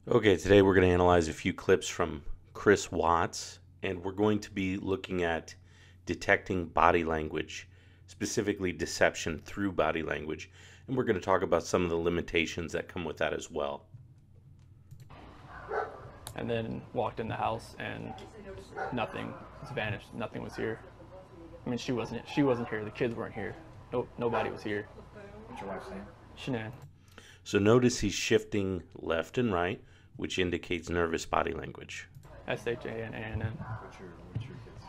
Okay, today we're going to analyze a few clips from Chris Watts, and we're going to be looking at detecting body language, specifically deception through body language, and we're going to talk about some of the limitations that come with that as well. And then walked in the house and nothing was vanished. Nothing was here. I mean, she wasn't here. The kids weren't here. Nobody was here. What's your wife's name? Shanann. So notice he's shifting left and right, which indicates nervous body language. Shanann. What's your kids?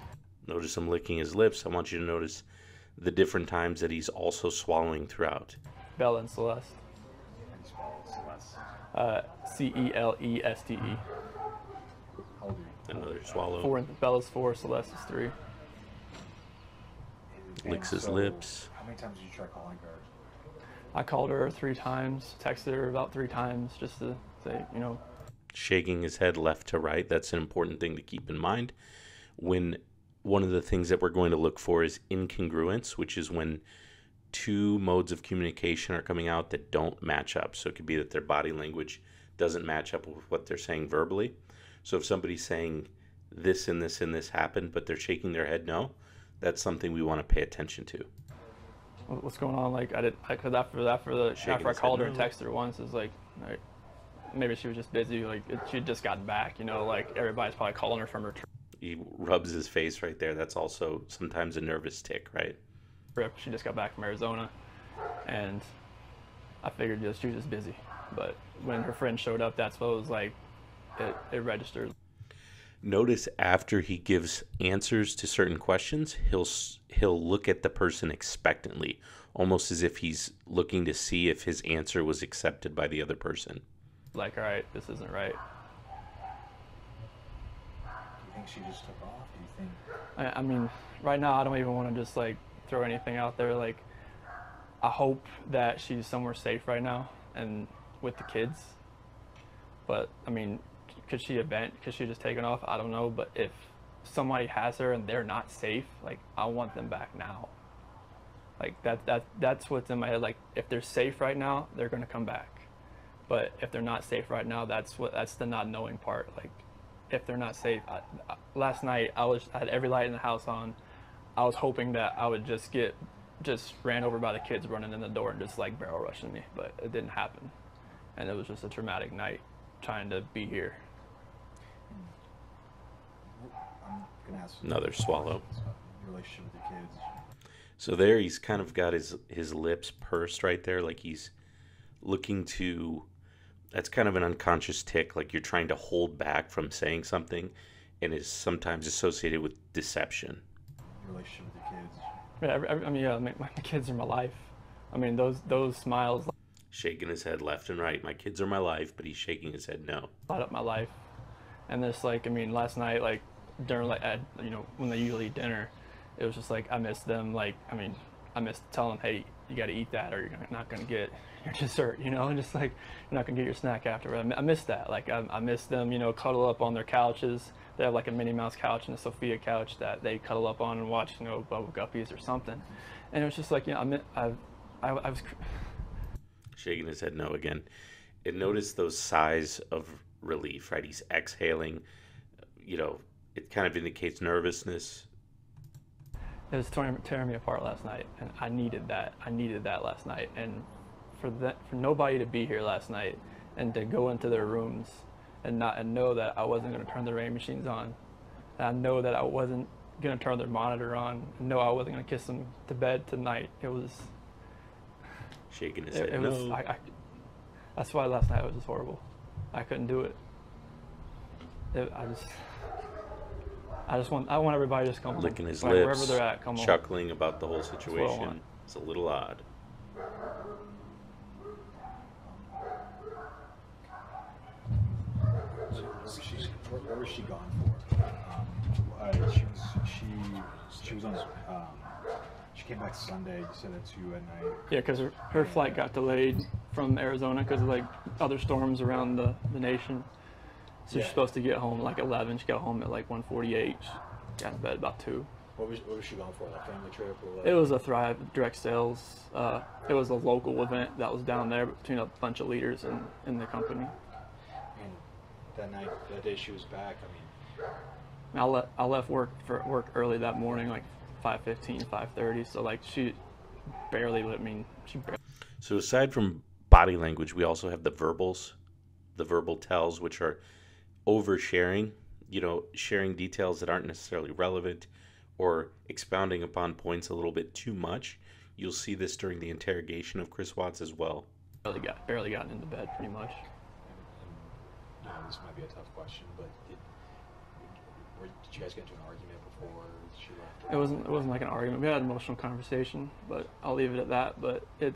Notice him licking his lips. I want you to notice the different times that he's also swallowing throughout. Bella and Celeste. How do you spell Celeste? Celeste. How old are you? Another swallow. Bella's 4, Celeste is 3. Licks And his so, lips. How many times did you try calling her? I called her 3 times, texted her about 3 times just to say, Shaking his head left to right. That's an important thing to keep in mind. When one of the things that we're going to look for is incongruence, which is when two modes of communication are coming out that don't match up. So it could be that their body language doesn't match up with what they're saying verbally. So if somebody's saying this and this and this happened, but they're shaking their head no, that's something we want to pay attention to. what's going on? Like, because after I called her and texted her once, it's like maybe she was just busy. Like, she just gotten back, like everybody's probably calling her from her He rubs his face right there. That's also sometimes a nervous tick, right? trip. She just got back from Arizona, and I figured she was just busy. But when her friend showed up, that's what it was like. It registered. Notice after he gives answers to certain questions, he'll look at the person expectantly, almost as if he's looking to see if his answer was accepted by the other person. Like, all right, this isn't right. Do you think she just took off? Do you think? I mean, right now I don't even want to just like throw anything out there. Like, I hope that she's somewhere safe right now and with the kids. But I mean, could she just taken off? I don't know. But if somebody has her and they're not safe, like, I want them back now. Like, that's what's in my head. Like, if they're safe right now, they're gonna come back. But if they're not safe right now, that's the not knowing part. Like, if they're not safe, last night I had every light in the house on. I was hoping that I would just ran over by the kids running in the door and just like barrel rushing me, but it didn't happen. And it was just a traumatic night trying to be here. I'm gonna ask Another swallow. your relationship with your kids. So there he's kind of got his lips pursed right there, like he's looking to, that's kind of an unconscious tick, like you're trying to hold back from saying something, and is sometimes associated with deception. Your relationship with your kids. Yeah, my kids are my life. I mean, those smiles Shaking his head left and right. My kids are my life, but he's shaking his head no. light up my life. And this, like, I mean, last night, like, during, like, when they usually eat dinner, it was just like, I missed them. Like, I mean, I missed telling them, hey, you got to eat that or you're not going to get your dessert, and just like, you're not going to get your snack after. I missed that. Like, I missed them, cuddle up on their couches. They have like a Minnie Mouse couch and a Sophia couch that they cuddle up on and watch, Bubble Guppies or something. And it was just like, I was Shaking his head no again. And notice those sighs of relief, right? He's exhaling. It kind of indicates nervousness. It was tearing me apart last night, and I needed that. I needed that last night, and for nobody to be here last night and to go into their rooms and know that I wasn't going to turn the rain machines on, and I know that I wasn't going to turn their monitor on, and know I wasn't going to kiss them to bed tonight. It was Shaking his head was no. that's why last night was just horrible. I couldn't do it. I want everybody to just come home. Licking his Like, lips, wherever they're at, come home. chuckling about the whole what I situation. want. It's a little odd. Where was she gone for? She was on. She came back Sunday. You said that to you at night. Yeah, because her flight got delayed from Arizona because of like other storms around the nation. So Yeah. she's supposed to get home at like 11. She got home at like 1:48. She got in bed about 2. What was she gone for? A family trip or what? It was a Thrive direct sales. It was a local event that was down there between a bunch of leaders in the company. And that night, that day she was back. I mean, I left work early that morning, like 5:15, 5:30. So like she barely. I mean, she barely. So aside from body language, we also have the verbals, the verbal tells, which are oversharing, sharing details that aren't necessarily relevant or expounding upon points a little bit too much. You'll see this during the interrogation of Chris Watts as well. Barely gotten into bed, pretty much. This might be a tough question, but did you guys get into an argument before she left? It wasn't like an argument. We had an emotional conversation, but I'll leave it at that. But I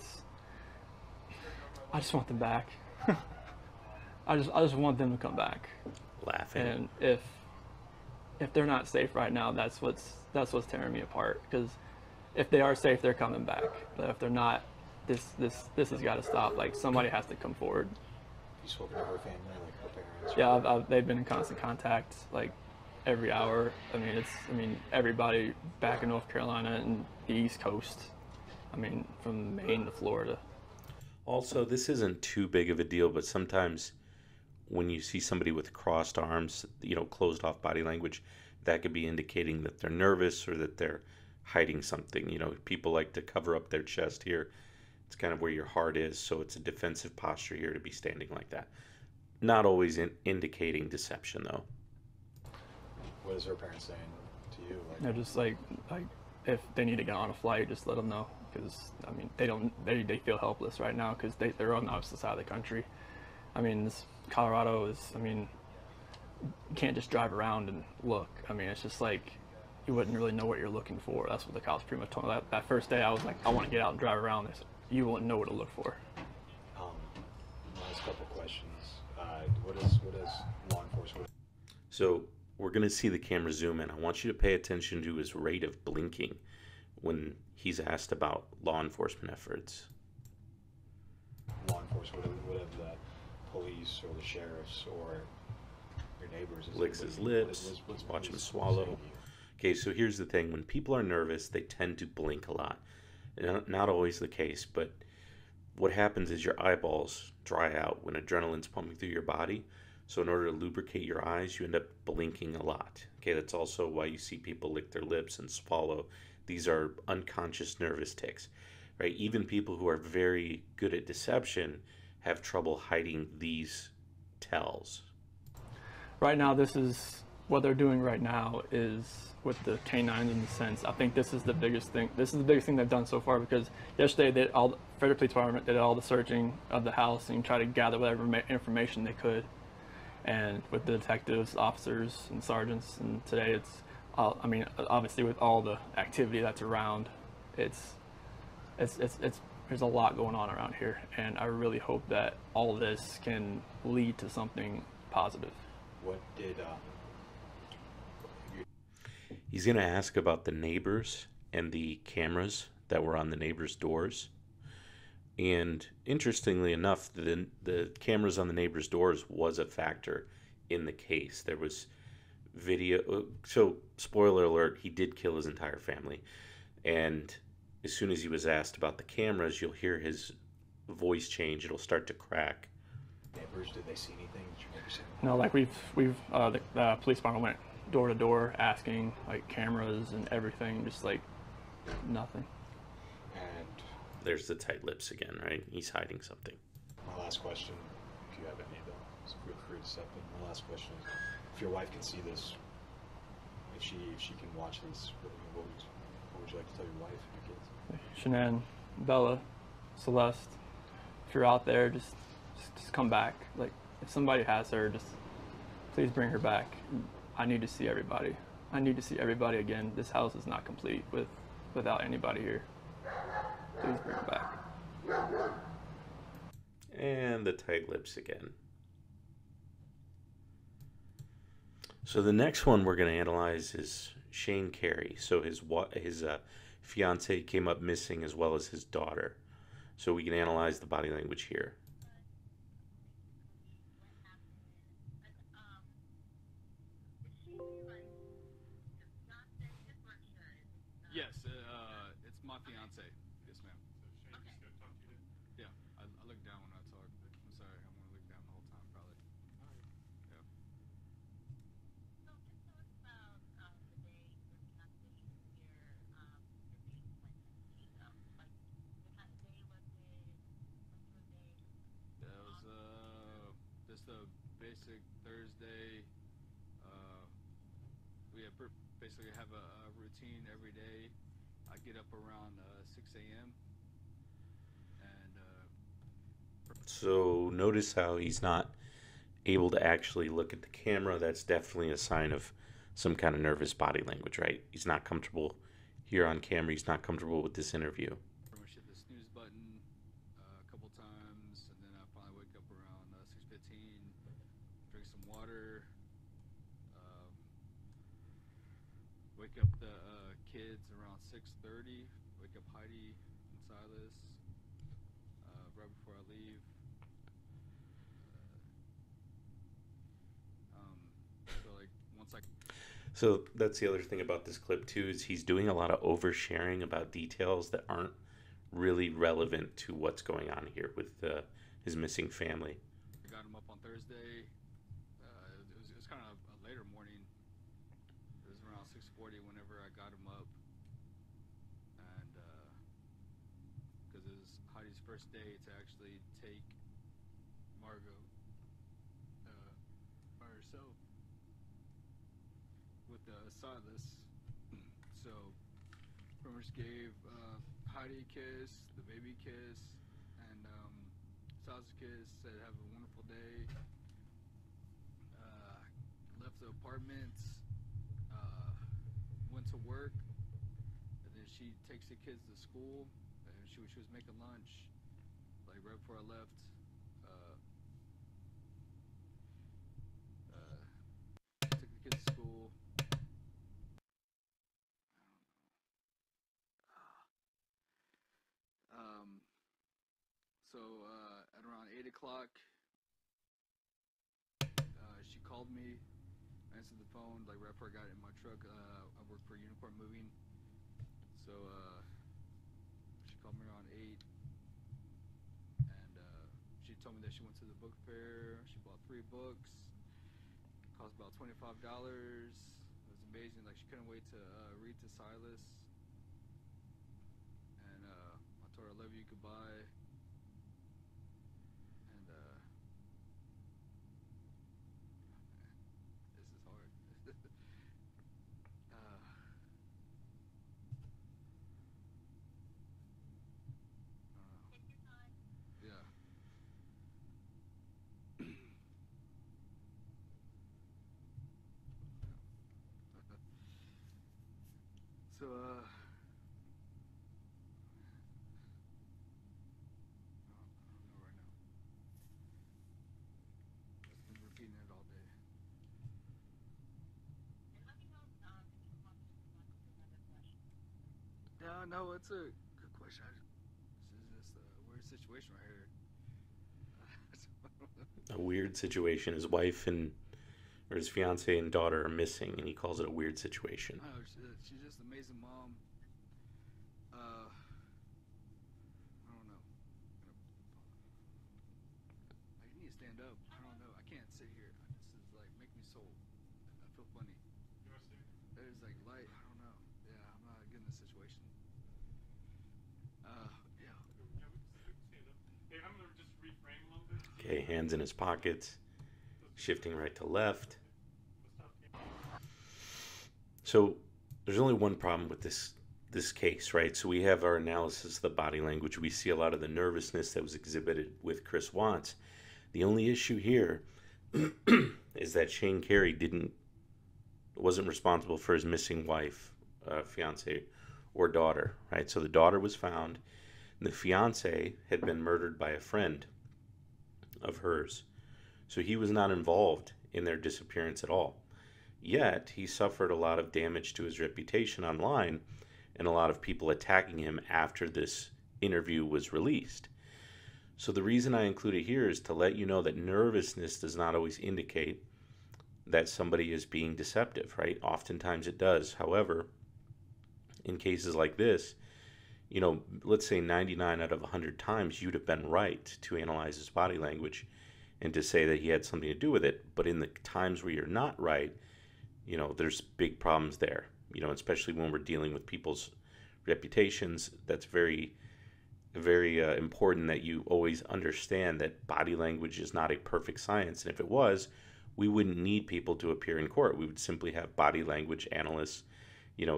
just want them back. I just want them to come back. Laughing. And if they're not safe right now, that's what's tearing me apart. Because if they are safe, they're coming back. But if they're not, this has got to stop. Like somebody has to come forward. You spoken to her family, like her parents? Yeah, they've been in constant contact, like every hour. I mean, everybody back in North Carolina and the East Coast. I mean, from Maine to Florida. Also, this isn't too big of a deal, but sometimes when you see somebody with crossed arms, closed off body language, that could be indicating that they're nervous or that they're hiding something. People like to cover up their chest here. It's kind of where your heart is, so it's a defensive posture here to be standing like that. Not always indicating deception, though. What is her parents saying to you? They're just like if they need to get on a flight, just let them know. Because I mean, they feel helpless right now because they're on the opposite side of the country. I mean, Colorado is. I mean, you can't just drive around and look. I mean, it's just like you wouldn't really know what you're looking for. That's what the cops pretty much told me. That first day, I was like, I want to get out and drive around. They said, you wouldn't know what to look for. Last couple questions. What is law enforcement? So we're going to see the camera zoom in. I want you to pay attention to his rate of blinking when he's asked about law enforcement efforts. Law enforcement, what have the police or the sheriffs or your neighbors? Licks his lips, watch him swallow. Okay, so here's the thing. When people are nervous, they tend to blink a lot. Not always the case, but what happens is your eyeballs dry out when adrenaline's pumping through your body. So in order to lubricate your eyes, you end up blinking a lot. Okay, that's also why you see people lick their lips and swallow. These are unconscious nervous tics, right? Even people who are very good at deception have trouble hiding these tells. Right now, this is what they're doing right now is with the canines in the sense. I think this is the biggest thing. This is the biggest thing they've done so far because yesterday the Frederick Police Department did all the searching of the house and tried to gather whatever information they could. And with the detectives, officers, and sergeants, and today it's, I mean, obviously with all the activity that's around, there's a lot going on around here, and I really hope that all this can lead to something positive. What did He's going to ask about the neighbors and the cameras that were on the neighbors' doors. And interestingly enough, the cameras on the neighbors' doors was a factor in the case. There was video. So, spoiler alert, he did kill his entire family. And as soon as he was asked about the cameras, you'll hear his voice change. It'll start to crack. Neighbors, did they see anything? Did you maybe see anything? No, like the police department went door to door asking like cameras and everything, just like nothing. And There's the tight lips again, right? He's hiding something. my last question, if you have any of them, so feel free to step in. My last question is, if your wife can see this, if she can watch this, what would you like to tell your wife and your kids? Shanann, Bella, Celeste, if you're out there, just come back. Like if somebody has her, just please bring her back. I need to see everybody. I need to see everybody again. This house is not complete without anybody here. Please bring her back. And the tight lips again. So the next one we're going to analyze is Shane Carey. So his fiance came up missing as well as his daughter. So we can analyze the body language here. Yes, it's my fiance. Yes, ma'am. So Shane just talk to you? Yeah, I look down when I talk. I'm sorry, I'm gonna look down the whole time, probably. Yeah. Just a basic Thursday. We basically have a routine every day. I get up around 6 a.m. and So notice how he's not able to actually look at the camera. That's definitely a sign of some kind of nervous body language, right? He's not comfortable here on camera. He's not comfortable with this interview. pretty much hit the snooze button a couple times, and then I finally wake up around 6:15, drink some water, um, wake up the kids around 6:30, wake up Heidi and Silas right before I leave. So like once I So that's the other thing about this clip too, is he's doing a lot of oversharing about details that aren't really relevant to what's going on here with his missing family. got him up on Thursday, it was kind of a later morning. It was around 6:40 whenever I got him up, and because it was Heidi's first day to actually take Margot by herself with Silas. So pretty much gave Heidi a kiss, the baby kiss, and Silas a kiss. Said have a wonderful day. Left the apartment, went to work, and then she takes the kids to school. And she was making lunch, like right before I left. Took the kids to school. So at around 8 o'clock, she called me. I answered the phone like right before I got in my truck. I work for Unicorn Moving, so she called me around 8, and she told me that she went to the book fair. She bought 3 books. Cost about $25. It was amazing. Like she couldn't wait to read to Silas. And I told her I love you, goodbye. And this is hard. Yeah. So I don't know right now. I've been repeating it all day. Yeah, no, it's a good question. This is just a weird situation right here. A weird situation. His wife or his fiance and daughter are missing, and he calls it a weird situation. Oh, she's just an amazing mom. I don't know. Like, you need to stand up. I don't know. I can't sit here. This is like make me so. I feel funny. There's like light. I don't know. Yeah, I'm not getting this situation. Yeah. Hey, I'm gonna just reframe a little bit. Okay, hands in his pockets, shifting right to left. So there's only one problem with this case, right? So we have our analysis of the body language. We see a lot of the nervousness that was exhibited with Chris Watts. The only issue here is that Shane Carey wasn't responsible for his missing wife, fiance, or daughter, right? So the daughter was found. The fiance had been murdered by a friend of hers. So he was not involved in their disappearance at all. Yet he suffered a lot of damage to his reputation online and a lot of people attacking him after this interview was released. So the reason I include it here is to let you know that nervousness does not always indicate that somebody is being deceptive, right? Oftentimes it does. However, in cases like this, let's say 99 out of 100 times you'd have been right to analyze his body language and to say that he had something to do with it. But in the times where you're not right, there's big problems there, especially when we're dealing with people's reputations. That's very very important that you always understand that body language is not a perfect science. And if it was, we wouldn't need people to appear in court. We would simply have body language analysts,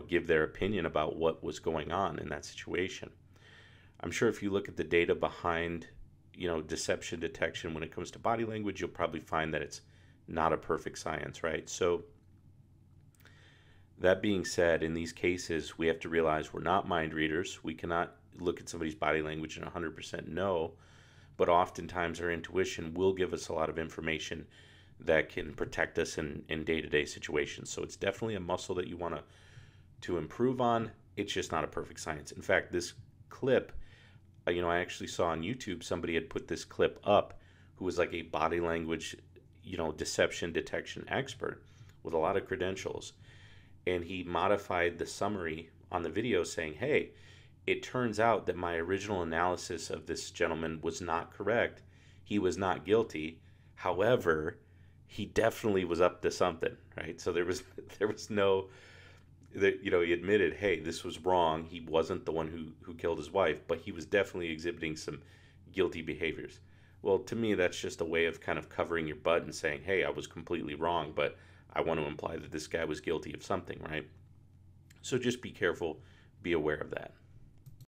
give their opinion about what was going on in that situation. I'm sure if you look at the data behind, deception detection when it comes to body language, you'll probably find that it's not a perfect science, right? So that being said, in these cases, we have to realize we're not mind readers. We cannot look at somebody's body language and 100% know, but oftentimes our intuition will give us a lot of information that can protect us in day-to-day situations. So it's definitely a muscle that you want to improve on. It's just not a perfect science. In fact, this clip, I actually saw on YouTube, somebody had put this clip up who was like a body language, deception detection expert with a lot of credentials. And he modified the summary on the video saying, hey, it turns out that my original analysis of this gentleman was not correct. He was not guilty. However, he definitely was up to something, right? So there was no, that he admitted, hey, this was wrong. He wasn't the one who killed his wife, but he was definitely exhibiting some guilty behaviors. Well, to me, that's just a way of kind of covering your butt and saying, hey, I was completely wrong, but I want to imply that this guy was guilty of something, right? So just be careful, be aware of that.